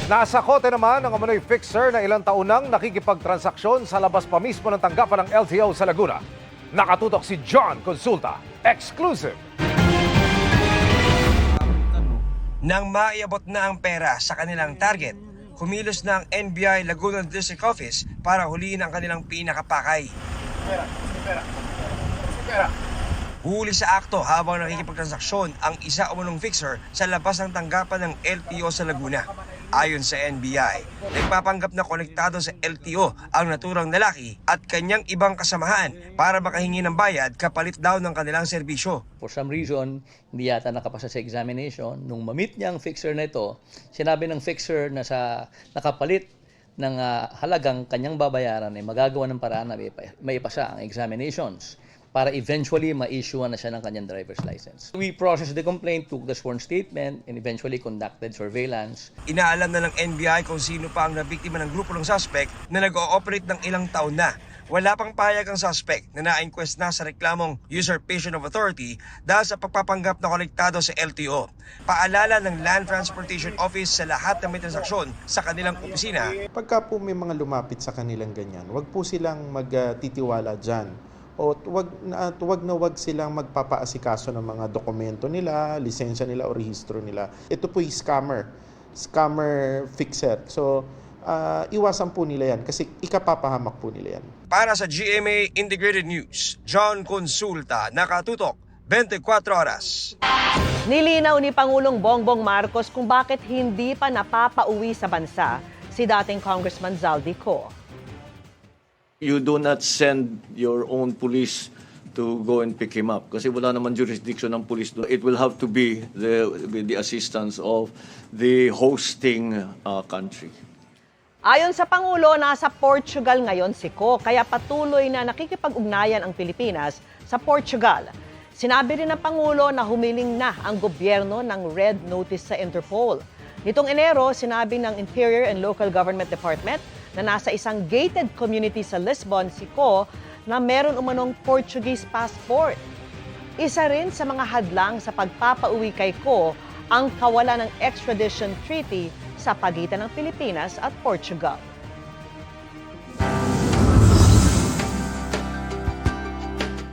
Nasa kote naman ang umano'y fixer na ilang taon nang nakikipagtransaksyon sa labas pa mismo ng tanggapan ng LTO sa Laguna. Nakatutok si John Consulta. Exclusive! Nang maiabot na ang pera sa kanilang target, kumilos na ang NBI Laguna District Office para huliin ang kanilang pinakapakay. Huli sa akto habang nakikipagtransaksyon ang isa umunong fixer sa labas ng tanggapan ng LTO sa Laguna. Ayon sa NBI, nagpapanggap na konektado sa LTO ang naturang lalaki at kanyang ibang kasamahan para makahingi ng bayad kapalit daw ng kanilang serbisyo. For some reason, hindi yata nakapasa sa examination. Nung ma-meet niya ang fixer na ito, sinabi ng fixer na sa nakapalit ng halagang kanyang babayaran ay magagawa ng paraan na maipasa ang examinations para eventually ma-issue na siya ng kanyang driver's license. We processed the complaint, took the sworn statement, and eventually conducted surveillance. Inaalam na ng NBI kung sino pa ang nabiktima ng grupo ng suspect na nag-ooperate ng ilang taon na. Wala pang pahayag ang suspect na na-inquest na sa reklamong usurpation of authority dahil sa pagpapanggap na konektado sa LTO. Paalala ng Land Transportation Office sa lahat ng may transaksyon sa kanilang opisina. Pagka po may mga lumapit sa kanilang ganyan, wag po silang magtitiwala dyan. O wag silang magpapaasikaso ng mga dokumento nila, lisensya nila o rehistro nila. Ito po yung scammer fixer. So, iwasan po nila yan kasi ikapapahamak po nila yan. Para sa GMA Integrated News, John Consulta, nakatutok 24 oras. Nilinaw ni Pangulong Bongbong Marcos kung bakit hindi pa napapauwi sa bansa si dating Congressman Zaldi Co. You do not send your own police to go and pick him up kasi wala naman jurisdiction ng police doon. It will have to be with the assistance of the hosting country. Ayon sa Pangulo, nasa Portugal ngayon si Co, kaya patuloy na nakikipag-ugnayan ang Pilipinas sa Portugal. Sinabi rin ng Pangulo na humiling na ang gobyerno ng red notice sa Interpol. Nitong Enero, sinabi ng Interior and Local Government Department na nasa isang gated community sa Lisbon si Co na meron umanong Portuguese passport. Isa rin sa mga hadlang sa pagpapauwi kay Co ang kawalan ng extradition treaty sa pagitan ng Pilipinas at Portugal.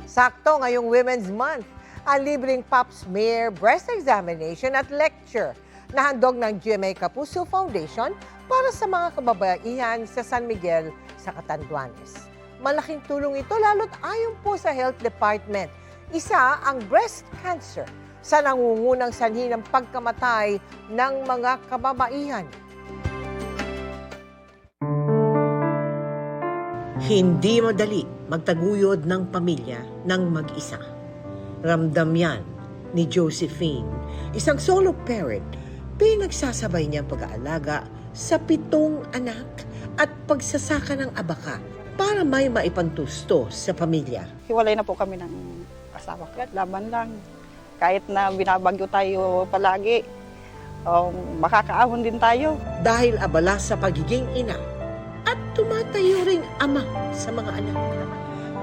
Sakto ngayong Women's Month, ang libreng pap smear, breast examination at lecture na handog ng GMA Kapuso Foundation para sa mga kababaihan sa San Miguel sa Catanduanes. Malaking tulong ito lalo't ayon po sa Health Department. Isa ang breast cancer sa nangungunang sanhi ng pagkamatay ng mga kababaihan. Hindi madali magtaguyod ng pamilya ng mag-isa. Ramdam yan ni Josephine, isang solo parent. Pinagsasabay niyang pag-aalaga sa 7 anak at pagsasaka ng abaka para may maipantusto sa pamilya. Hiwalay na po kami ng asawa ko. Laban lang. Kahit na binabagyo tayo palagi, makakaahon din tayo. Dahil abala sa pagiging ina at tumatayo ring ama sa mga anak.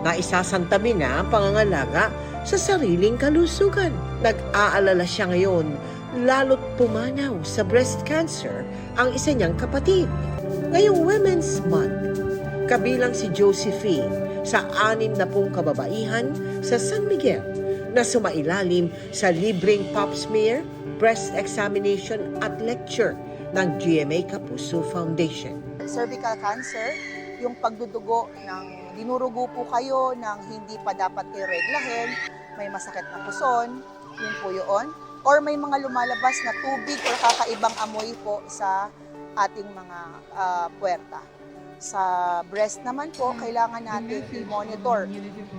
Naisasantabi na ang pangangalaga sa sariling kalusugan. Nag-aalala siya ngayon lalo't pumanaw sa breast cancer ang isa niyang kapatid. Ngayong Women's Month, kabilang si Josephine sa 60 kababaihan sa San Miguel na sumailalim sa libreng pap smear, breast examination at lecture ng GMA Kapuso Foundation. Cervical cancer, yung pagdudugo ng dinurugo po kayo ng hindi pa dapat ireglahin, may masakit na puson, yun po yun. Or may mga lumalabas na tubig o kakaibang amoy po sa ating mga puwerta. Sa breast naman po, kailangan natin i-monitor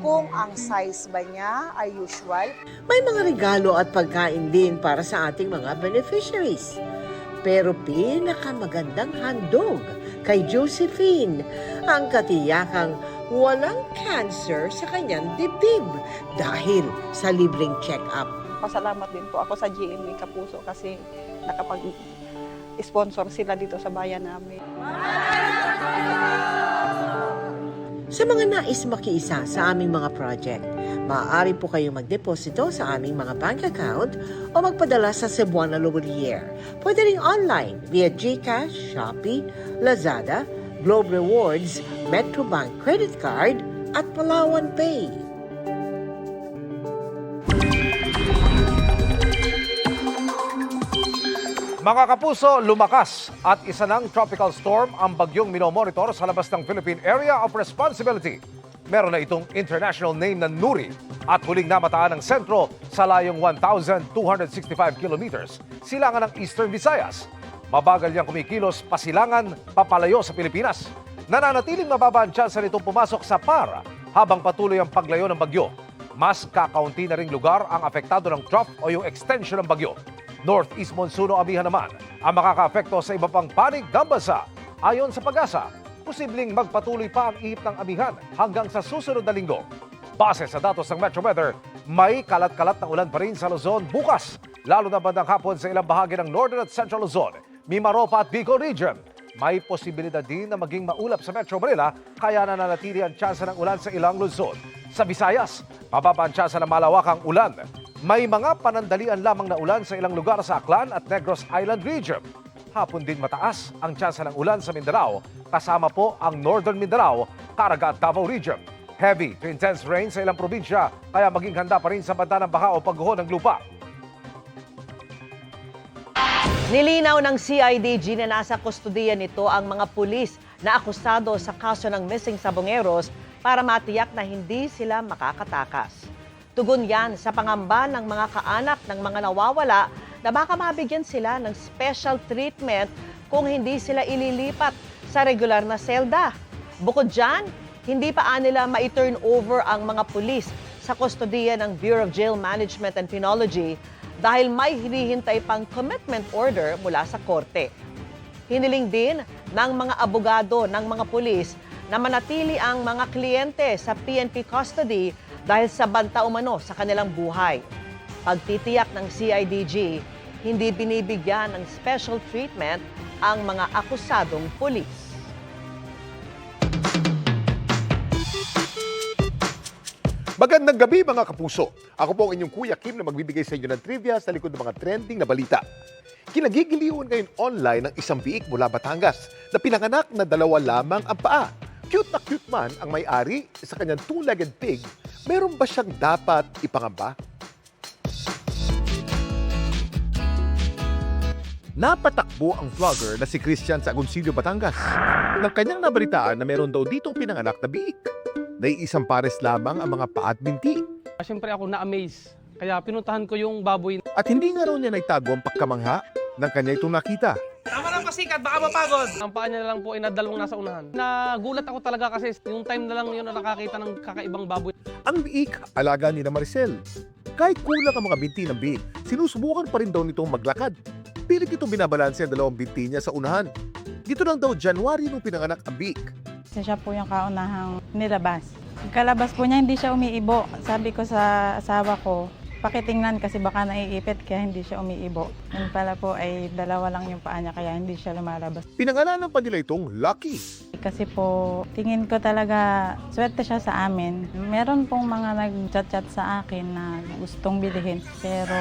kung ang size ba niya ay usual. May mga regalo at pagkain din para sa ating mga beneficiaries. Pero pinakamagandang handog kay Josephine ang katiyakang walang cancer sa kanyang dibdib dahil sa libreng check-up. Pasalamat din po ako sa GMA Kapuso kasi nakapag-sponsor sila dito sa bayan namin. Sa mga nais makiisa sa aming mga project, maaari po kayong magdeposito sa aming mga bank account o magpadala sa Cebuana Luburier. Pwede rin online via GCash, Shopee, Lazada, Globe Rewards, Metrobank Credit Card at Palawan Pay. Mga kapuso, lumakas at isa ng tropical storm ang bagyong minomonitor sa labas ng Philippine Area of Responsibility. Meron na itong international name na Nuri at huling namataan ng sentro sa layong 1,265 kilometers, silangan ng Eastern Visayas. Mabagal niyang kumikilos pasilangan papalayo sa Pilipinas. Nananatiling mababa ang tsansa nitong pumasok sa PAR habang patuloy ang paglayo ng bagyo. Mas kakaunti na ring lugar ang apektado ng trough o yung extension ng bagyo. Northeast monsuno amihan naman ang makakaapekto sa iba pang panig ng bansa. Ayon sa Pag-asa, posibleng magpatuloy pa ang ihip ng amihan hanggang sa susunod na linggo. Base sa datos ng Metro Weather, may kalat-kalat na ulan pa rin sa Luzon bukas, lalo na bandang hapon sa ilang bahagi ng Northern at Central Luzon, Mimaropa at Bicol Region. May posibilidad din na maging maulap sa Metro Manila, kaya nananatili ang tsansa ng ulan sa ilang Luzon. Sa Visayas, mababa ang tsansa ng malawakang ulan. May mga panandalian lamang na ulan sa ilang lugar sa Aklan at Negros Island Region. Hapon din mataas ang tsansa ng ulan sa Mindanao, kasama po ang Northern Mindanao, Caraga at Davao Region. Heavy to intense rain sa ilang probinsya, kaya maging handa pa rin sa banta ng baha o pagguho ng lupa. Nilinaw ng CIDG na nasa kustudiya nito ang mga pulis na akusado sa kaso ng missing sabongeros para matiyak na hindi sila makakatakas. Tugon yan sa pangamba ng mga kaanak ng mga nawawala na baka mabigyan sila ng special treatment kung hindi sila ililipat sa regular na selda. Bukod dyan, hindi pa nila ma-turn over ang mga pulis sa kustodiya ng Bureau of Jail Management and Penology dahil may hinihintay pang commitment order mula sa korte. Hiniling din ng mga abogado ng mga pulis na manatili ang mga kliyente sa PNP custody dahil sa banta umano sa kanilang buhay. Pagtitiyak ng CIDG, hindi binibigyan ng special treatment ang mga akusadong pulis. Magandang gabi mga kapuso. Ako po ang inyong Kuya Kim na magbibigay sa inyo ng trivia sa likod ng mga trending na balita. Kinagigiliwan ngayon online ng isang biik mula Batangas na pinanganak na 2 lamang ang paa. Cute na cute man ang may-ari sa kanyang 2-legged pig, meron ba siyang dapat ipangamba? Napatakbo ang vlogger na si Christian sa Agoncillo, Batangas nang kanyang nabalitaan na meron daw ditong pinanganak na biik. Naiisang pares lamang ang mga paa at binti. Siyempre ako na-amaze, kaya pinuntahan ko yung baboy. At hindi nga raw niya naitago ang pagkamangha ng kanya itong nakita. Tama lang pasikat, baka mapagod. Ang paa niya na lang po ay nadalawang nasa unahan. Nagulat ako talaga kasi yung time na lang yun na nakakita ng kakaibang baboy. Ang biik, alaga ni na Maricel. Kahit kulang ang mga binti ng biik, sinusubukan pa rin daw nitong maglakad. Pilit itong binabalanse ang 2 binti niya sa unahan. Dito lang daw January nung pinanganak ang biik. Siya po yung kaunahang nilabas. Pagkalabas po niya, hindi siya umiibo. Sabi ko sa asawa ko, pakitingnan kasi baka naiipit kaya hindi siya umiibo. Yun pala po ay 2 lang yung paa niya kaya hindi siya lumalabas. Pinangalanan pa nila itong Lucky. Kasi po, tingin ko talaga swerte siya sa amin. Meron pong mga nag-chat-chat sa akin na gustong bilhin pero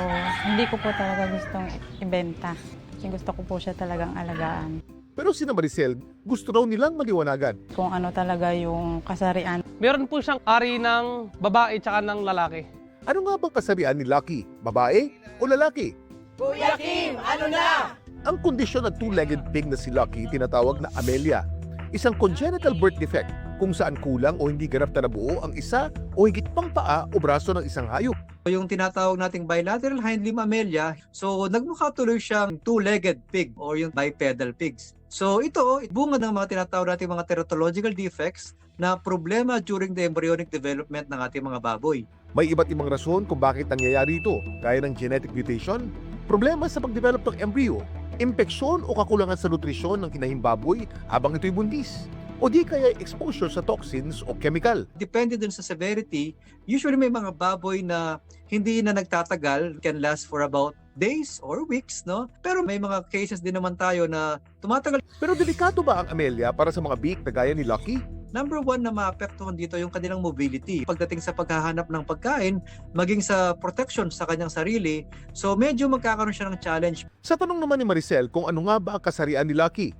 hindi ko po talaga gustong ibenta. Kasi gusto ko po siya talagang alagaan. Pero si Maricel, gusto raw nilang maliwanagan. Kung ano talaga yung kasarian. Meron po siyang ari ng babae tsaka ng lalaki. Ano nga bang kasabihan ni Lucky? Babae o lalaki? Kuya Kim, ano na? Ang kondisyon ng 2-legged pig na si Lucky tinatawag na Amelia. Isang congenital birth defect kung saan kulang o hindi ganap na nabuo ang isa o higit pang paa o braso ng isang hayop. Yung tinatawag nating bilateral hind limb amelia, so nagmukha tuloy siyang 2-legged pig o yung bipedal pigs. So ito, bunga ng mga tinatawag nating mga teratological defects na problema during the embryonic development ng ating mga baboy. May iba't ibang rason kung bakit nangyayari ito, gaya ng genetic mutation, problema sa pagdevelop ng embryo, impeksyon o kakulangan sa nutrisyon ng hinahing baboy habang ito'y buntis, o di kaya exposure sa toxins o chemical. Depende dun sa severity, usually may mga baboy na hindi na nagtatagal, can last for about days or weeks, no? Pero may mga cases din naman tayo na tumatagal. Pero delikado ba ang Amelia para sa mga biik na gaya ni Lucky? number one na maapektuhan dito yung kanilang mobility. Pagdating sa paghahanap ng pagkain, maging sa protection sa kanyang sarili, so medyo magkakaroon siya ng challenge. Sa tanong naman ni Maricel kung ano nga ba ang kasarian ni Lucky,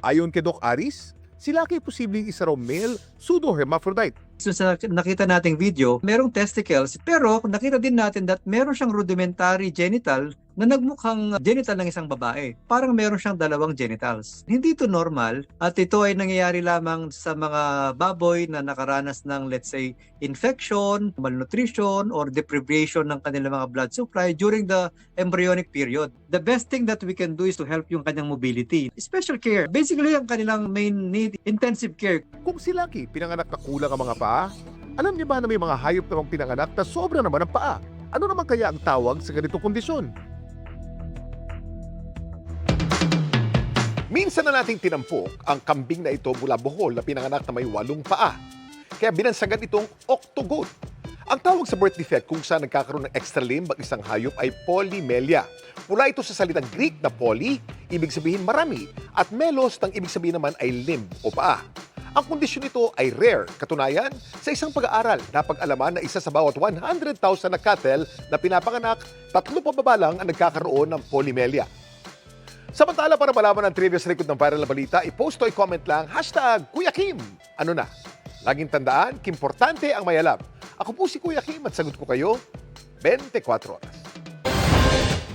ayon kay Doc Aris, si Lucky posibleng isa raw male pseudo-hermaphrodite. So sa nakita nating video, merong testicles, pero nakita din natin that meron siyang rudimentary genital na nagmukhang genital ng isang babae. Parang meron siyang dalawang genitals. Hindi ito normal at ito ay nangyayari lamang sa mga baboy na nakaranas ng, let's say, infection, malnutrition, or deprivation ng kanilang mga blood supply during the embryonic period. The best thing that we can do is to help yung kanyang mobility. Special care. Basically, ang kanilang main need, intensive care. Kung si Lucky pinanganak na kulang ang mga paa, alam niya ba na may mga hayop namang pinanganak na sobra naman ang paa? Ano naman kaya ang tawag sa ganitong kondisyon? Minsan na nating tinampok ang kambing na ito mula Bohol na pinanganak na may 8 paa. Kaya binansagan itong octogoat. Ang tawag sa birth defect kung saan nagkakaroon ng extra limb ang isang hayop ay polymelia. Mula ito sa salitang Greek na poly, ibig sabihin marami, at melos ng ibig sabihin naman ay limb o paa. Ang kondisyon nito ay rare. Katunayan, sa isang pag-aaral, napag-alaman na isa sa bawat 100,000 na cattle na pinapanganak, 3 pababa lang ang nagkakaroon ng polymelia. Samantala, para malaman ang trivia sa likod ng viral na balita, i-post o i-comment lang, #Kuya Kim. Ano na? Laging tandaan, kimportante ang may alam. Ako po si Kuya Kim at sagot ko kayo 24 oras.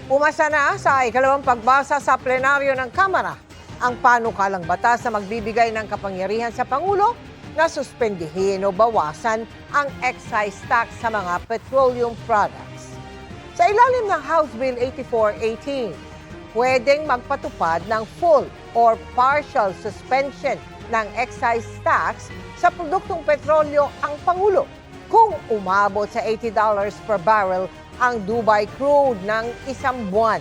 Umasa na sa ikalawang pagbasa sa plenaryo ng Kamara ang panukalang batas na magbibigay ng kapangyarihan sa Pangulo na suspendihin o bawasan ang excise tax sa mga petroleum products. Sa ilalim ng House Bill 8418, pwedeng magpatupad ng full or partial suspension ng excise tax sa produktong petrolyo ang Pangulo kung umabot sa $80 per barrel ang Dubai crude ng isang buwan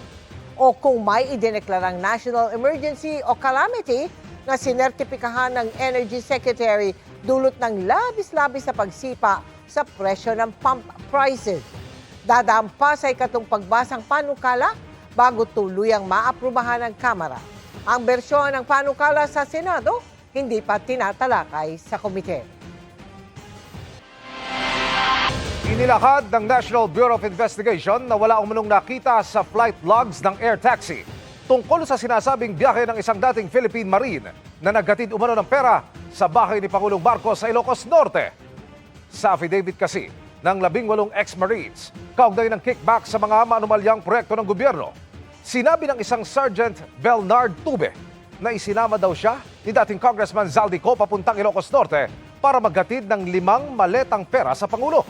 o kung may idineklarang national emergency o calamity na sinertipikahan ng Energy Secretary dulot ng labis-labis na pagsipa sa presyo ng pump prices. Dadaan pa sa ikatong pagbasang panukala bago tuluyang maaprubahan ng Kamara. Ang bersyon ng panukala sa Senado, hindi pa tinatalakay sa komite. Inilakad ng National Bureau of Investigation na wala umunong nakita sa flight logs ng air taxi tungkol sa sinasabing biyahe ng isang dating Philippine Marine na naghatid umano ng pera sa bahay ni Pangulong Marcos sa Ilocos Norte. Sa affidavit kasi ng 18 ex-Marines, kaugnay ng kickback sa mga manumalyang proyekto ng gobyerno, sinabi ng isang Sergeant Belnard Tube na isinama daw siya ni dating Congressman Zaldico papuntang Ilocos Norte para maghatid ng 5 maletang pera sa Pangulo.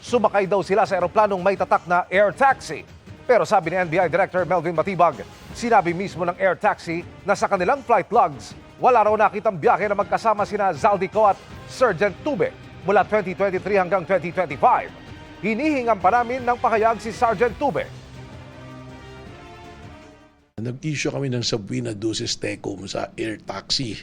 Sumakay daw sila sa eroplanong may tatak na air taxi. Pero sabi ni NBI Director Melvin Matibag, sinabi mismo ng air taxi na sa kanilang flight logs, wala raw nakitang biyahe na magkasama sina Zaldico at Sergeant Tube mula 2023 hanggang 2025. Hinihingan pa namin ng pahayag si Sergeant Tube. Nag-issue kami ng subpoena duces tecum sa air taxi.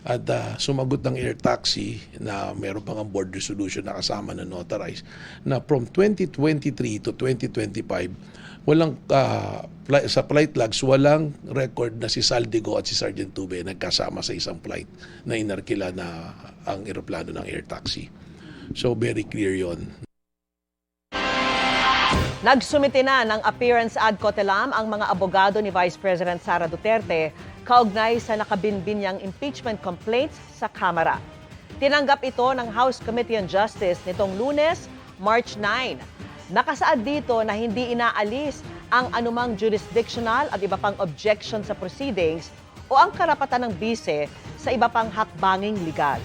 At sumagot ng air taxi na meron pang board resolution na kasama na notarized na from 2023 to 2025 walang sa flight logs walang record na si Zaldico at si Sergeant Tube nagkasama sa isang flight na inarkila na ang eroplano ng air taxi. So very clear yon. Nagsumite na ng appearance ad cautelam ang mga abogado ni Vice President Sara Duterte kaugnay sa nakabinbinyang impeachment complaints sa Kamara. Tinanggap ito ng House Committee on Justice nitong Lunes, March 9. Nakasaad dito na hindi inaalis ang anumang jurisdictional at iba pang objection sa proceedings o ang karapatan ng bise sa iba pang hakbanging legal.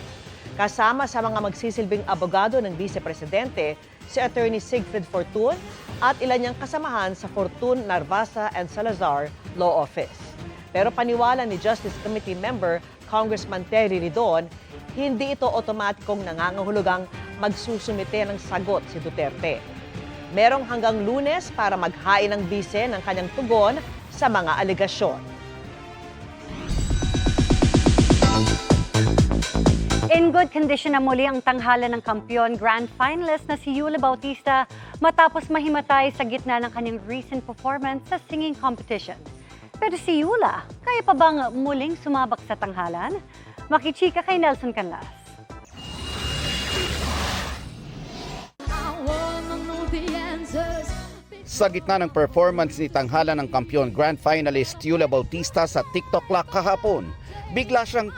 Kasama sa mga magsisilbing abogado ng Vice Presidente, si Attorney Sigfrid Fortun at ilan niyang kasamahan sa Fortun, Narvasa and Salazar Law Office. Pero paniwala ni Justice Committee member Congressman Terry Ridon, hindi ito otomatikong nangangahulugang magsusumite ng sagot si Duterte. Merong hanggang Lunes para maghain ng bise ng kanyang tugon sa mga alegasyon. In good condition na muli ang tanghalan ng kampiyon grand finalist na si Yula Bautista matapos mahimatay sa gitna ng kanyang recent performance sa singing competition. Pero si Yula, kaya pa bang muling sumabak sa tanghalan? Makichika kay Nelson Canlas. Sa gitna ng performance ni tanghala ng kampiyon grand finalist Yula Bautista sa TikTok Lock kahapon, bigla siyang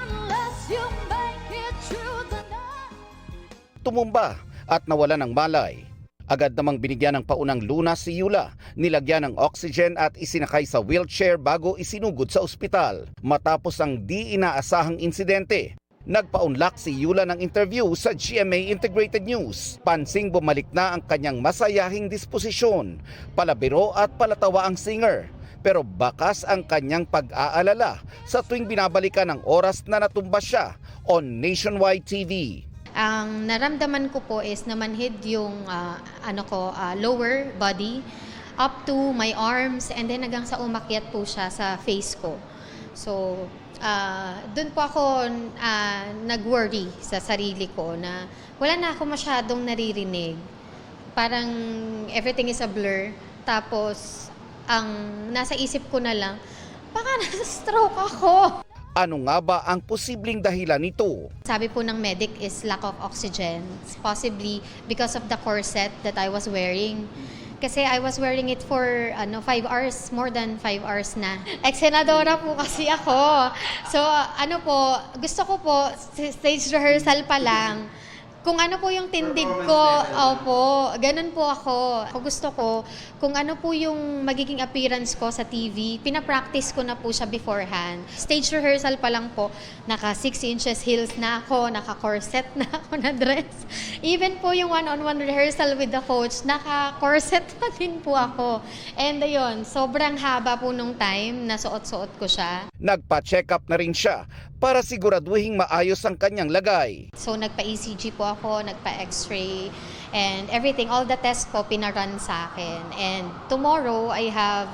tumumba at nawala ng malay. Agad namang binigyan ng paunang lunas si Yula, nilagyan ng oxygen at isinakay sa wheelchair bago isinugod sa ospital. Matapos ang di inaasahang insidente, nagpaunlak si Yula ng interview sa GMA Integrated News. Pansing bumalik na ang kanyang masayahing disposisyon, palabiro at palatawa ang singer. Pero bakas ang kanyang pag-aalala sa tuwing binabalikan ang oras na natumba siya on Nationwide TV. Ang naramdaman ko po is namanhid yung lower body up to my arms and then hanggang sa umakyat po siya sa face ko. So, doon po ako nag-worry sa sarili ko na wala na ako masyadong naririnig. Parang everything is a blur. Tapos, ang nasa isip ko na lang, baka nasa-stroke ako. Ano nga ba ang posibleng dahilan nito? Sabi po ng medic is lack of oxygen. Possibly because of the corset that I was wearing. Kasi I was wearing it for 5 hours, more than 5 hours na. Ex-senadora po kasi ako. So gusto ko po, stage rehearsal pa lang, kung ano po yung tindig ko, opo, ganun po ako. Gusto ko, kung ano po yung magiging appearance ko sa TV, pinapractice ko na po siya beforehand. Stage rehearsal pa lang po, naka 6 inches heels na ako, naka corset na ako na dress. Even po yung one-on-one rehearsal with the coach, naka corset na din po ako. And ayun, sobrang haba po nung time na suot-suot ko siya. Nagpa-check up na rin siya para siguraduhing maayos ang kanyang lagay. So nagpa-ECG po ako, nagpa-X-ray, and everything, all the tests po pinarun sa akin. And tomorrow, I have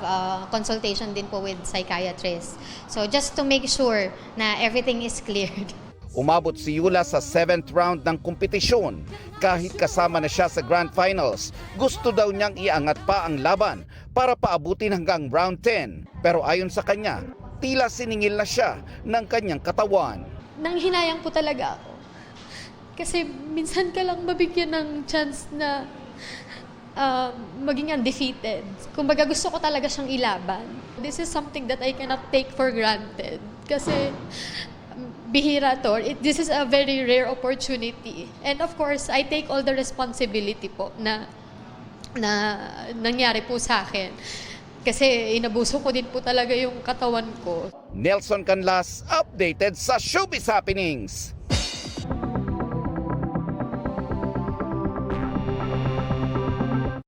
consultation din po with psychiatrist. So just to make sure na everything is cleared. Umabot si Yula sa 7th round ng kompetisyon. Kahit kasama na siya sa Grand Finals, gusto daw niyang iangat pa ang laban para paabutin hanggang round 10. Pero ayon sa kanya, tila siningil na siya ng kanyang katawan. Nanghinayang po talaga ako. Kasi minsan ka lang mabigyan ng chance na maging undefeated. Kumbaga gusto ko talaga siyang ilaban. This is something that I cannot take for granted. Kasi bihira to. This is a very rare opportunity. And of course, I take all the responsibility po na nangyari po sa akin. Kasi inabuso ko din po talaga yung katawan ko. Nelson Canlas, updated sa Showbiz Happenings.